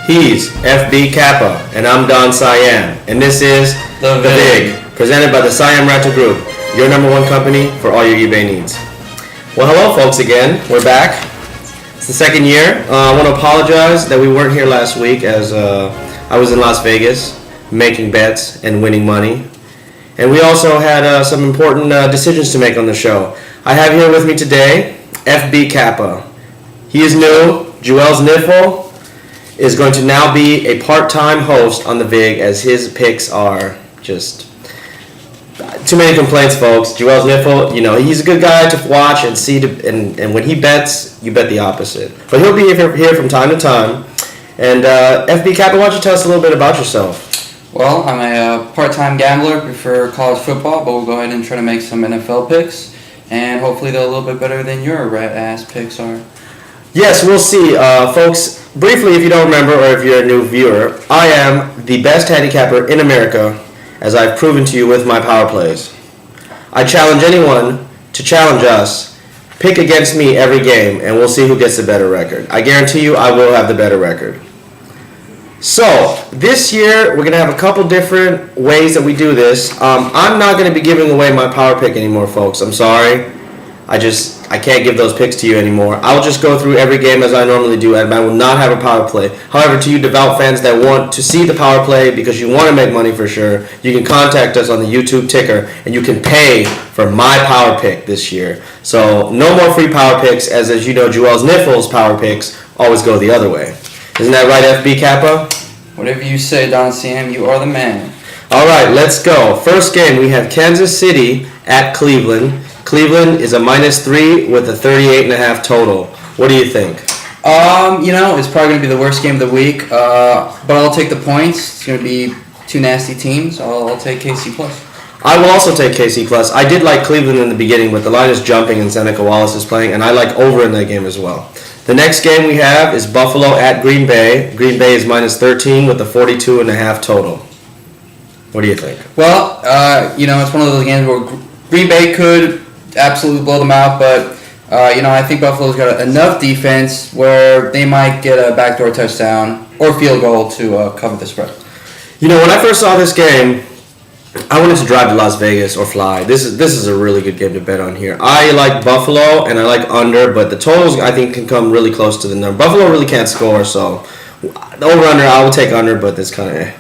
He's FB Kappa, and I'm Don Siam, and this is The Vig, presented by the Siam Rental Group, your number one company for all your eBay needs. Well, hello, folks, again. We're back. It's the second year. I want to apologize that we weren't here last week as I was in Las Vegas making bets and winning money. And we also had some important decisions to make on the show. I have here with me today FB Kappa. He is new. Joel's Niffle is going to now be a part-time host on the Vig, as his picks are just too many complaints, folks. Joel's Niffle, he's a good guy to watch and see, and when he bets, you bet the opposite. But he'll be here from time to time. And FB Kappa, why don't you tell us a little bit about yourself? Well, I'm a part-time gambler, prefer college football, but we'll go ahead and try to make some NFL picks, and hopefully they're a little bit better than your rat-ass picks are. Yes, we'll see. Folks, briefly, if you don't remember or if you're a new viewer, I am the best handicapper in America, as I've proven to you with my power plays. I challenge anyone to challenge us, pick against me every game, and we'll see who gets the better record. I guarantee you I will have the better record. So, this year, we're going to have a couple different ways that we do this. I'm not going to be giving away my power pick anymore, folks. I'm sorry. I can't give those picks to you anymore. I'll just go through every game as I normally do, and I will not have a power play. However, to you devout fans that want to see the power play because you want to make money for sure, you can contact us on the YouTube ticker, and you can pay for my power pick this year. So, no more free power picks, as you know, Joel's Niffle's power picks always go the other way. Isn't that right, FB Kappa? Whatever you say, Don Sam, you are the man. All right, let's go. First game, we have Kansas City at Cleveland. Cleveland is a -3 with a 38.5 total. What do you think? It's probably going to be the worst game of the week, but I'll take the points. It's going to be two nasty teams. I'll take KC+. I will also take KC+. I did like Cleveland in the beginning, but the line is jumping and Seneca Wallace is playing, and I like over in that game as well. The next game we have is Buffalo at Green Bay. Green Bay is -13 with a 42.5 total. What do you think? Well, it's one of those games where Green Bay could absolutely blow them out, but I think Buffalo's got enough defense where they might get a backdoor touchdown or field goal to cover the spread. When I first saw this game, I wanted to drive to Las Vegas or fly. This is a really good game to bet on here. I like Buffalo and I like under, but the totals I think can come really close to the number. Buffalo really can't score, so over-under I will take under, but it's kind of eh.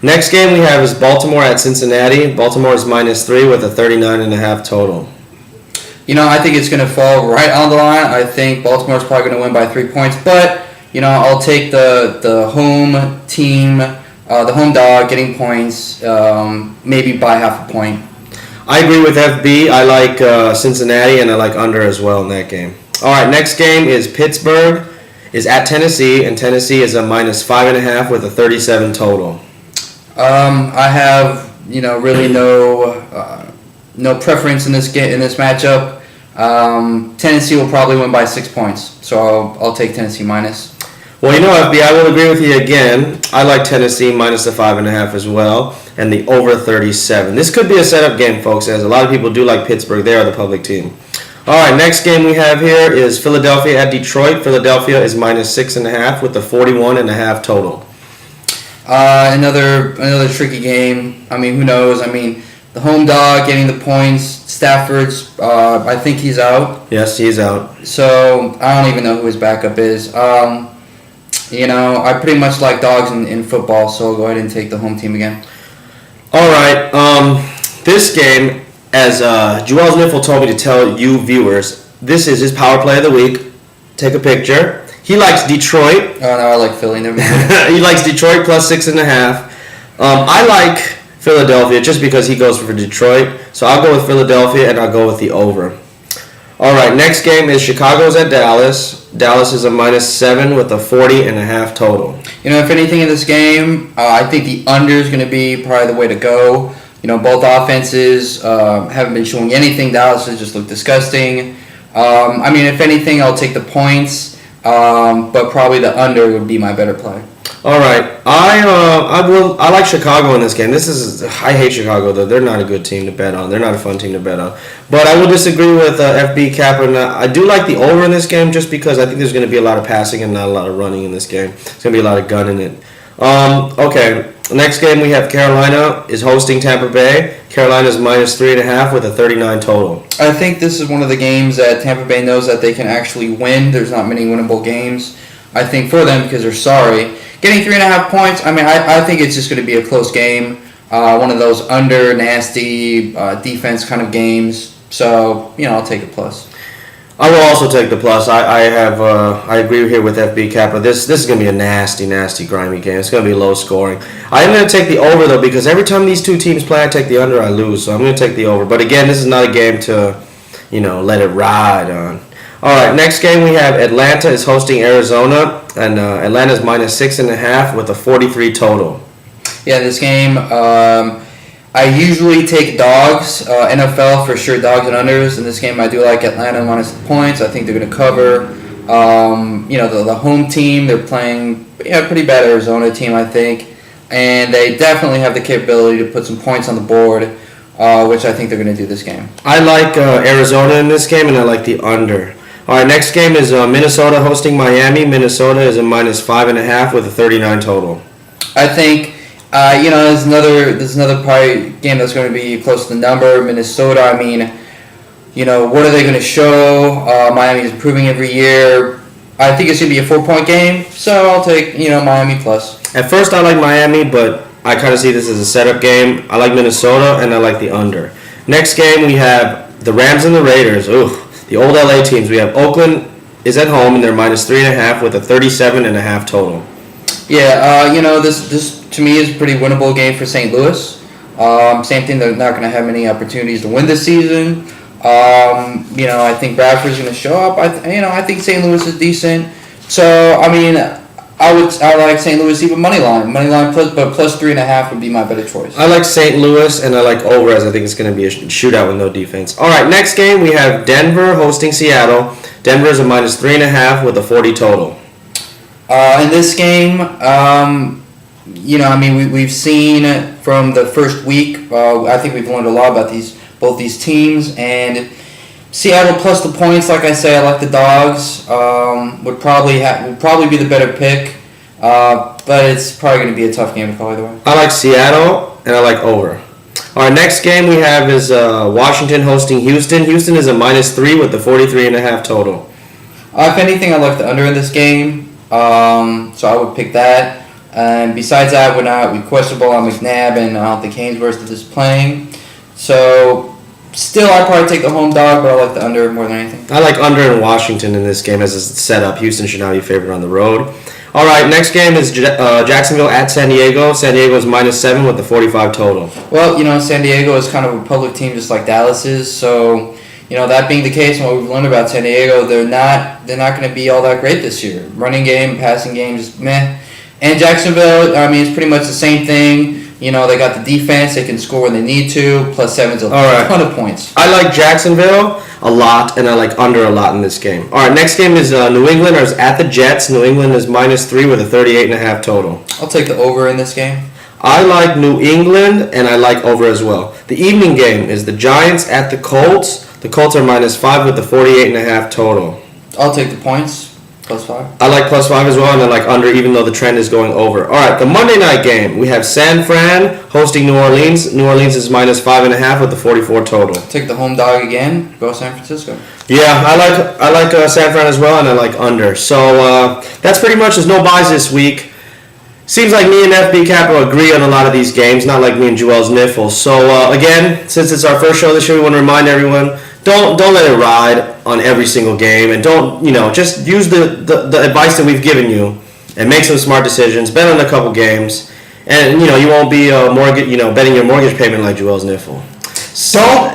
Next game we have is Baltimore at Cincinnati. Baltimore is -3 with a 39.5 total. I think it's going to fall right on the line. I think Baltimore's probably going to win by 3 points, but I'll take the home team, the home dog getting points, maybe by half a point. I agree with FB. I like Cincinnati, and I like under as well in that game. All right, next game is Pittsburgh is at Tennessee, and Tennessee is a -5.5 with a 37 total. I have really no preference in this matchup. Tennessee will probably win by 6 points, so I'll take Tennessee minus. Well, FB, I will agree with you again. I like Tennessee minus the 5.5 as well, and the over 37. This could be a setup game, folks, as a lot of people do like Pittsburgh. They are the public team. All right, next game we have here is Philadelphia at Detroit. Philadelphia is -6.5 with the 41.5 total. Another tricky game. Who knows? The home dog getting the points. Stafford's, I think he's out. Yes, he's out. So I don't even know who his backup is. I pretty much like dogs in football, so I'll go ahead and take the home team again. All right. This game, as Joel's Niffle told me to tell you viewers, this is his power play of the week. Take a picture. He likes Detroit. Oh, no, I like Philly. Never mind. He likes Detroit plus 6.5. I like Philadelphia just because he goes for Detroit. So I'll go with Philadelphia and I'll go with the over. All right, next game is Chicago's at Dallas. Dallas is a -7 with a 40.5 total. If anything in this game, I think the under is going to be probably the way to go. Both offenses haven't been showing anything. Dallas has just looked disgusting. If anything, I'll take the points, but probably the under would be my better play. All right, I like Chicago in this game. I hate Chicago though. They're not a good team to bet on. They're not a fun team to bet on. But I will disagree with FB Cap, and I do like the over in this game just because I think there's going to be a lot of passing and not a lot of running in this game. There's going to be a lot of gun in it. Okay, next game we have Carolina is hosting Tampa Bay. Carolina's minus 3.5 with a 39 total. I think this is one of the games that Tampa Bay knows that they can actually win. There's not many winnable games, I think, for them because they're sorry. Getting 3.5 points, I think it's just going to be a close game. One of those under nasty defense kind of games. So, I'll take a plus. I will also take the plus. I agree here with FB Cap, but this is going to be a nasty, nasty, grimy game. It's going to be low scoring. I am going to take the over, though, because every time these two teams play, I take the under, I lose. So I'm going to take the over. But again, this is not a game to, let it ride on. All right, next game we have Atlanta is hosting Arizona, and Atlanta's minus 6.5 with a 43 total. Yeah, this game, I usually take dogs, NFL for sure, dogs and unders. In this game, I do like Atlanta minus the points. I think they're going to cover. The home team, they're playing a pretty bad Arizona team, I think. And they definitely have the capability to put some points on the board, which I think they're going to do this game. I like Arizona in this game, and I like the under. All right, next game is Minnesota hosting Miami. Minnesota is a minus 5.5 with a 39 total. I think... there's another probably game that's going to be close to the number. Minnesota, what are they going to show? Miami is improving every year. I think it's going to be a 4-point game, so I'll take, Miami plus. At first, I like Miami, but I kind of see this as a setup game. I like Minnesota, and I like the under. Next game, we have the Rams and the Raiders. Ooh, the old LA teams. We have Oakland is at home, and they're minus 3.5 with a 37.5 total. Yeah, this to me is a pretty winnable game for St. Louis. Same thing, they're not going to have many opportunities to win this season. I think Bradford's going to show up. I think St. Louis is decent. So, I like St. Louis even money line plus, but plus 3.5 would be my better choice. I like St. Louis, and I like over, as I think it's going to be a shootout with no defense. All right, next game we have Denver hosting Seattle. Denver is a minus 3.5 with a 40 total. In this game, we've seen from the first week. I think we've learned a lot about both these teams, and Seattle plus the points. Like I say, I like the dogs. Would probably be the better pick, but it's probably going to be a tough game to call either way. I like Seattle, and I like over. All right, next game we have is Washington hosting Houston. Houston is a minus 3 with the 43.5 total. If anything, I like the under in this game. So I would pick that. And besides that, we questionable on McNabb, and I don't think Hainsworth is playing. So still, I'd probably take the home dog, but I like the under more than anything. I like under in Washington in this game as a setup. Houston should not be favored on the road. All right, next game is Jacksonville at San Diego. San Diego is minus 7 with the 45 total. Well, San Diego is kind of a public team just like Dallas is, so... that being the case, and what we've learned about San Diego, they're not going to be all that great this year. Running game, passing game, just meh. And Jacksonville, it's pretty much the same thing. They got the defense; they can score when they need to. Plus 7's a ton of points. I like Jacksonville a lot, and I like under a lot in this game. All right, next game is New England is at the Jets. New England is minus 3 with a 38.5 total. I'll take the over in this game. I like New England, and I like over as well. The evening game is the Giants at the Colts. The Colts are minus 5 with the 48.5 total. I'll take the points, plus 5. I like plus 5 as well, and I like under, even though the trend is going over. All right, the Monday night game. We have San Fran hosting New Orleans. New Orleans is minus 5.5 with the 44 total. Take the home dog again. Go San Francisco. Yeah, I like San Fran as well, and I like under. So that's pretty much. There's no buys this week. Seems like me and FB Capital agree on a lot of these games, not like me and Joel's Niffles. So again, since it's our first show this year, we want to remind everyone, don't let it ride on every single game, and don't just use the advice that we've given you and make some smart decisions. Bet on a couple games, and you won't be betting your mortgage payment like Joel's Niffle. Don't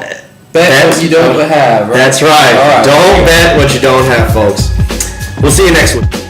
bet what you don't have. Right? That's right. All right. Don't bet what you don't have, folks. We'll see you next week.